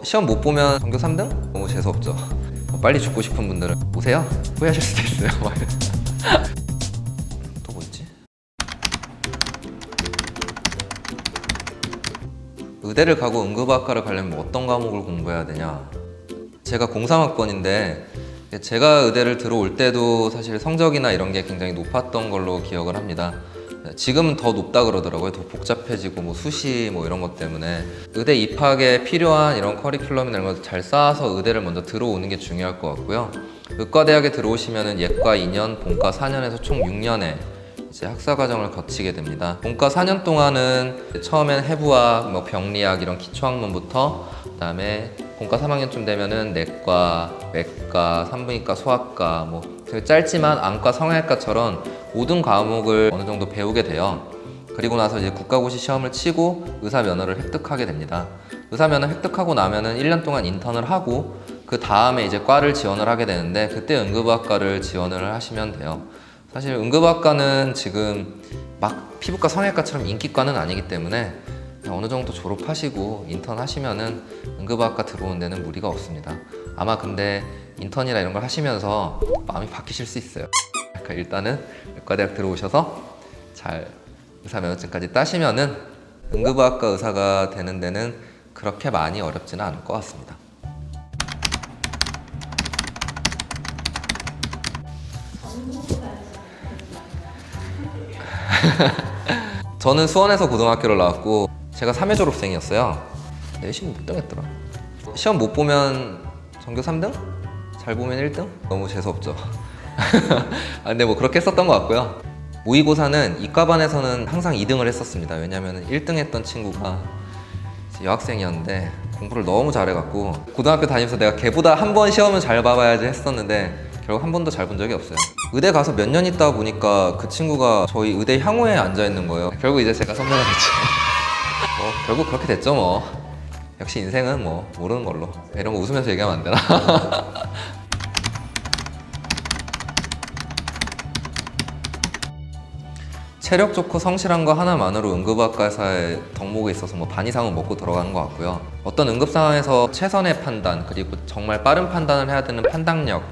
시험 못 보면 전교 3등? 너무 재수없죠. 빨리 죽고 싶은 분들은 오세요. 후회하실 수도 있어요. 또 뭐 있지? 의대를 가고 응급학과를 가려면 어떤 과목을 공부해야 되냐? 제가 03학번인데 제가 의대를 들어올 때도 사실 성적이나 이런 게 굉장히 높았던 걸로 기억을 합니다. 지금은 더 높다 그러더라고요. 더 복잡해지고 뭐 수시 뭐 이런 것 때문에 의대 입학에 필요한 이런 커리큘럼이나 이런 걸 잘 쌓아서 의대를 먼저 들어오는 게 중요할 것 같고요. 의과대학에 들어오시면은 예과 2년, 본과 4년에서 총 6년의 이제 학사 과정을 거치게 됩니다. 본과 4년 동안은 처음엔 해부학, 뭐 병리학 이런 기초학문부터 그다음에 본과 3학년쯤 되면은 내과, 외과, 산부인과, 소아과 뭐 되게 짧지만 안과, 성형외과처럼 모든 과목을 어느 정도 배우게 돼요. 그리고 나서 이제 국가고시 시험을 치고 의사 면허를 획득하게 됩니다. 의사 면허 획득하고 나면은 1년 동안 인턴을 하고 그 다음에 이제 과를 지원을 하게 되는데 그때 응급학과를 지원을 하시면 돼요. 사실 응급학과는 지금 막 피부과, 성형외과처럼 인기과는 아니기 때문에 어느 정도 졸업하시고 인턴 하시면은 응급학과 들어오는 데는 무리가 없습니다. 아마 근데 인턴이나 이런 걸 하시면서 마음이 바뀌실 수 있어요. 그러니까 일단은 의과대학 들어오셔서 잘 의사 면허증까지 따시면은 응급학과 의사가 되는 데는 그렇게 많이 어렵지는 않을 것 같습니다. 저는 수원에서 고등학교를 나왔고 제가 3회 졸업생이었어요. 내신 몇 등 했더라? 시험 못 보면 전교 3등? 잘 보면 1등? 너무 재수없죠. 근데 뭐 그렇게 했었던 것 같고요. 모의고사는 이과반에서는 항상 2등을 했었습니다. 왜냐면 1등 했던 친구가 여학생이었는데 공부를 너무 잘해갖고 고등학교 다니면서 내가 걔보다 한 번 시험은 잘 봐봐야지 했었는데 결국 한 번도 잘 본 적이 없어요. 의대 가서 몇 년 있다 보니까 그 친구가 저희 의대 향후에 앉아있는 거예요. 결국 이제 제가 선배가 됐죠. 결국 그렇게 됐죠 뭐. 역시 인생은 뭐 모르는 걸로. 이런 거 웃으면서 얘기하면 안 되나? 체력 좋고 성실한 거 하나만으로 응급학과사의 덕목에 있어서 뭐 반 이상은 먹고 들어가는 것 같고요. 어떤 응급 상황에서 최선의 판단 그리고 정말 빠른 판단을 해야 되는 판단력,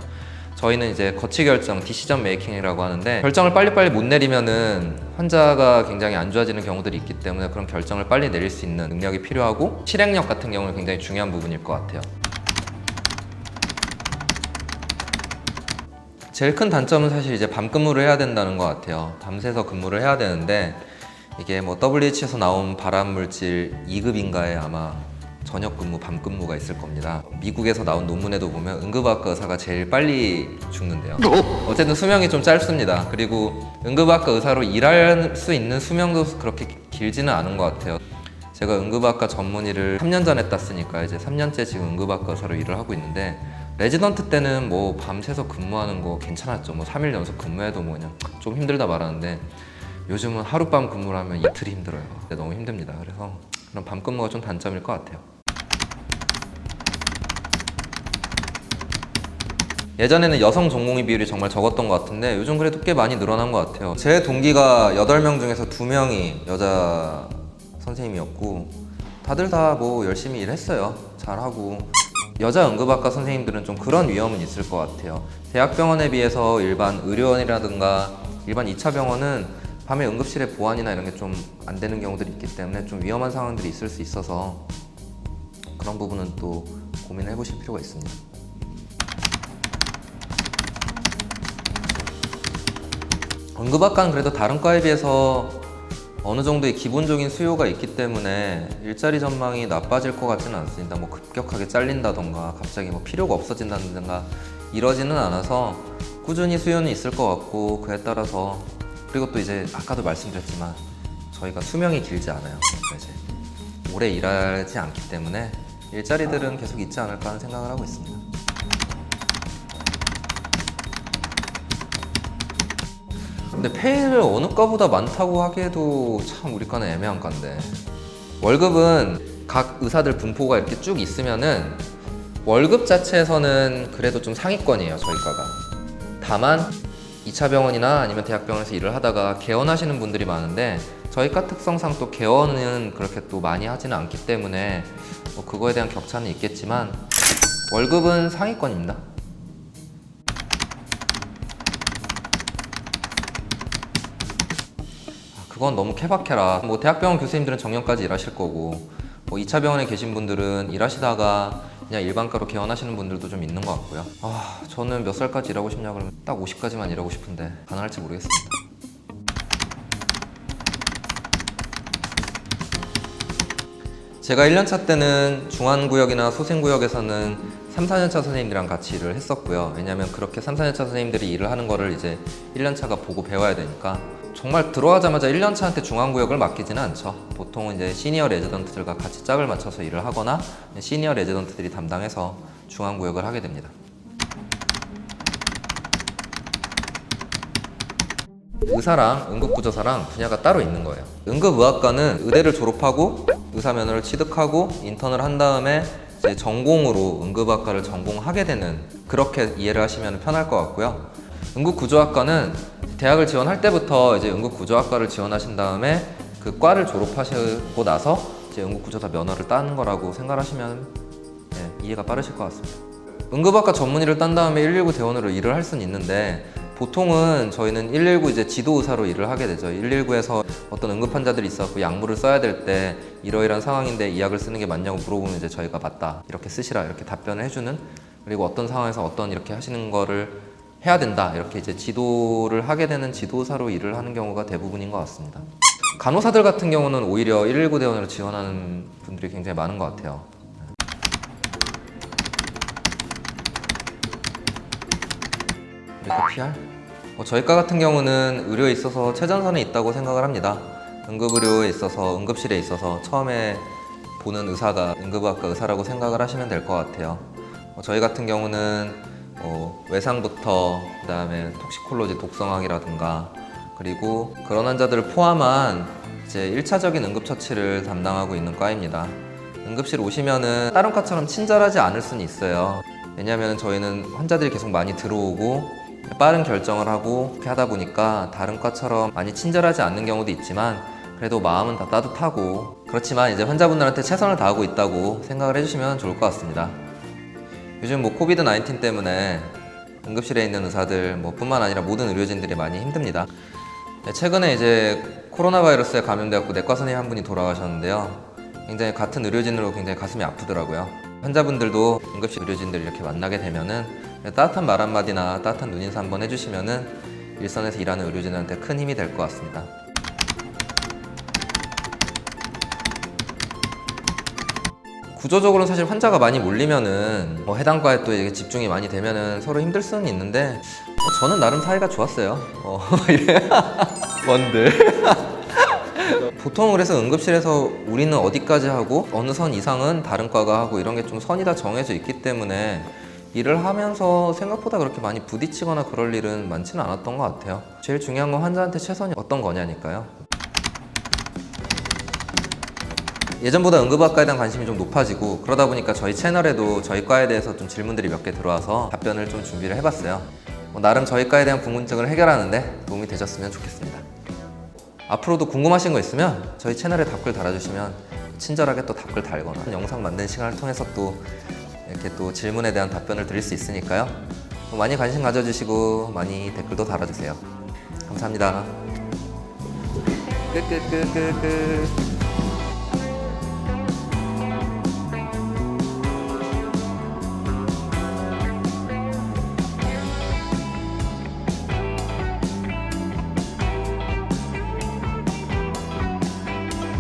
저희는 이제 거치 결정, 디시전 메이킹이라고 하는데 결정을 빨리빨리 못 내리면은 환자가 굉장히 안 좋아지는 경우들이 있기 때문에 그런 결정을 빨리 내릴 수 있는 능력이 필요하고 실행력 같은 경우는 굉장히 중요한 부분일 것 같아요. 제일 큰 단점은 사실 이제 밤 근무를 해야 된다는 것 같아요. 밤새서 근무를 해야 되는데 이게 뭐 WH에서 나온 발암물질 2급인가에 아마 저녁 근무, 밤 근무가 있을 겁니다. 미국에서 나온 논문에도 보면 응급학과 의사가 제일 빨리 죽는데요. 어쨌든 수명이 좀 짧습니다. 그리고 응급학과 의사로 일할 수 있는 수명도 그렇게 길지는 않은 것 같아요. 제가 응급학과 전문의를 3년 전에 땄으니까 이제 3년째 지금 응급학과 의사로 일을 하고 있는데 레지던트 때는 뭐 밤새서 근무하는 거 괜찮았죠. 뭐 3일 연속 근무해도 뭐 그냥 좀 힘들다 말하는데 요즘은 하룻밤 근무를 하면 이틀이 힘들어요. 너무 힘듭니다. 그래서 그런 밤 근무가 좀 단점일 것 같아요. 예전에는 여성 전공의 비율이 정말 적었던 것 같은데 요즘 그래도 꽤 많이 늘어난 것 같아요. 제 동기가 8명 중에서 2명이 여자 선생님이었고 다들 다 뭐 열심히 일했어요. 잘하고 여자 응급학과 선생님들은 좀 그런 위험은 있을 것 같아요. 대학병원에 비해서 일반 의료원이라든가 일반 2차 병원은 밤에 응급실의 보안이나 이런 게 좀 안 되는 경우들이 있기 때문에 좀 위험한 상황들이 있을 수 있어서 그런 부분은 또 고민을 해보실 필요가 있습니다. 응급학과는 그래도 다른 과에 비해서 어느 정도의 기본적인 수요가 있기 때문에 일자리 전망이 나빠질 것 같지는 않습니다. 뭐 급격하게 잘린다던가 갑자기 뭐 필요가 없어진다든가 이러지는 않아서 꾸준히 수요는 있을 것 같고 그에 따라서 그리고 또 이제 아까도 말씀드렸지만 저희가 수명이 길지 않아요. 그러니까 이제 오래 일하지 않기 때문에 일자리들은 계속 있지 않을까 하는 생각을 하고 있습니다. 근데 페이를 어느 과보다 많다고 하기에도 참 우리 과는 애매한 과인데 월급은 각 의사들 분포가 이렇게 쭉 있으면은 월급 자체에서는 그래도 좀 상위권이에요 저희 과가. 다만 2차 병원이나 아니면 대학병원에서 일을 하다가 개원하시는 분들이 많은데 저희 과 특성상 또 개원은 그렇게 또 많이 하지는 않기 때문에 뭐 그거에 대한 격차는 있겠지만 월급은 상위권입니다. 그건 너무 케바케라. 뭐 대학병원 교수님들은 정년까지 일하실 거고 뭐 2차 병원에 계신 분들은 일하시다가 그냥 일반과로 개원하시는 분들도 좀 있는 것 같고요. 저는 몇 살까지 일하고 싶냐 그러면 딱 50까지만 일하고 싶은데 가능할지 모르겠습니다. 제가 1년차 때는 중환구역이나 소생구역에서는 3, 4년차 선생님들이랑 같이 일을 했었고요. 왜냐면 그렇게 3, 4년차 선생님들이 일을 하는 거를 이제 1년차가 보고 배워야 되니까 정말 들어가자마자 1년차한테 중환구역을 맡기지는 않죠. 보통은 이제 시니어 레지던트들과 같이 짝을 맞춰서 일을 하거나 시니어 레지던트들이 담당해서 중환구역을 하게 됩니다. 의사랑 응급구조사랑 분야가 따로 있는 거예요. 응급의학과는 의대를 졸업하고 의사면허를 취득하고 인턴을 한 다음에 이제 전공으로 응급의학과를 전공하게 되는, 그렇게 이해를 하시면 편할 것 같고요. 응급구조학과는 대학을 지원할 때부터 이제 응급구조학과를 지원하신 다음에 그 과를 졸업하시고 나서 이제 응급구조사 면허를 따는 거라고 생각하시면 이해가 빠르실 것 같습니다. 응급학과 전문의를 딴 다음에 119 대원으로 일을 할 수는 있는데 보통은 저희는 119 이제 지도의사로 일을 하게 되죠. 119에서 어떤 응급 환자들이 있어서 약물을 써야 될 때 이러이러한 상황인데 이 약을 쓰는 게 맞냐고 물어보면 이제 저희가 맞다, 이렇게 쓰시라, 이렇게 답변을 해주는, 그리고 어떤 상황에서 어떤 이렇게 하시는 거를 해야 된다, 이렇게 이제 지도를 하게 되는 지도사로 일을 하는 경우가 대부분인 것 같습니다. 간호사들 같은 경우는 오히려 119 대원으로 지원하는 분들이 굉장히 많은 것 같아요. PR? 저희과 같은 경우는 의료에 있어서 최전선에 있다고 생각을 합니다. 응급의료에 있어서, 응급실에 있어서 처음에 보는 의사가 응급의학과 의사라고 생각을 하시면 될 것 같아요. 저희 같은 경우는 외상부터 그다음에 톡시콜로지, 독성학이라든가, 그리고 그런 환자들을 포함한 이제 1차적인 응급처치를 담당하고 있는 과입니다. 응급실 오시면은 다른 과처럼 친절하지 않을 수는 있어요. 왜냐하면 저희는 환자들이 계속 많이 들어오고 빠른 결정을 하고 그렇게 하다 보니까 다른 과처럼 많이 친절하지 않는 경우도 있지만 그래도 마음은 다 따뜻하고, 그렇지만 이제 환자분들한테 최선을 다하고 있다고 생각을 해주시면 좋을 것 같습니다. 요즘 뭐 코비드-19 때문에 응급실에 있는 의사들 뿐만 아니라 모든 의료진들이 많이 힘듭니다. 최근에 이제 코로나 바이러스에 감염되었고 내과 선생님 한 분이 돌아가셨는데요. 굉장히 같은 의료진으로 굉장히 가슴이 아프더라고요. 환자분들도 응급실 의료진들 이렇게 만나게 되면은 따뜻한 말 한마디나 따뜻한 눈인사 한번 해주시면은 일선에서 일하는 의료진한테 큰 힘이 될 것 같습니다. 구조적으로 사실 환자가 많이 몰리면은 해당 과에 또 이게 집중이 많이 되면은 서로 힘들 수는 있는데 저는 나름 사이가 좋았어요. 이래. 뭔데? 보통 그래서 응급실에서 우리는 어디까지 하고 어느 선 이상은 다른 과가 하고 이런 게 좀 선이 다 정해져 있기 때문에 일을 하면서 생각보다 그렇게 많이 부딪히거나 그럴 일은 많지는 않았던 것 같아요. 제일 중요한 건 환자한테 최선이 어떤 거냐니까요. 예전보다 응급학과에 대한 관심이 좀 높아지고 그러다 보니까 저희 채널에도 저희 과에 대해서 좀 질문들이 몇 개 들어와서 답변을 좀 준비를 해봤어요. 나름 저희 과에 대한 궁금증을 해결하는데 도움이 되셨으면 좋겠습니다. 앞으로도 궁금하신 거 있으면 저희 채널에 답글 달아주시면 친절하게 또 답글 달거나 영상 만드는 시간을 통해서 또 이렇게 또 질문에 대한 답변을 드릴 수 있으니까요. 많이 관심 가져주시고 많이 댓글도 달아주세요. 감사합니다. 끝.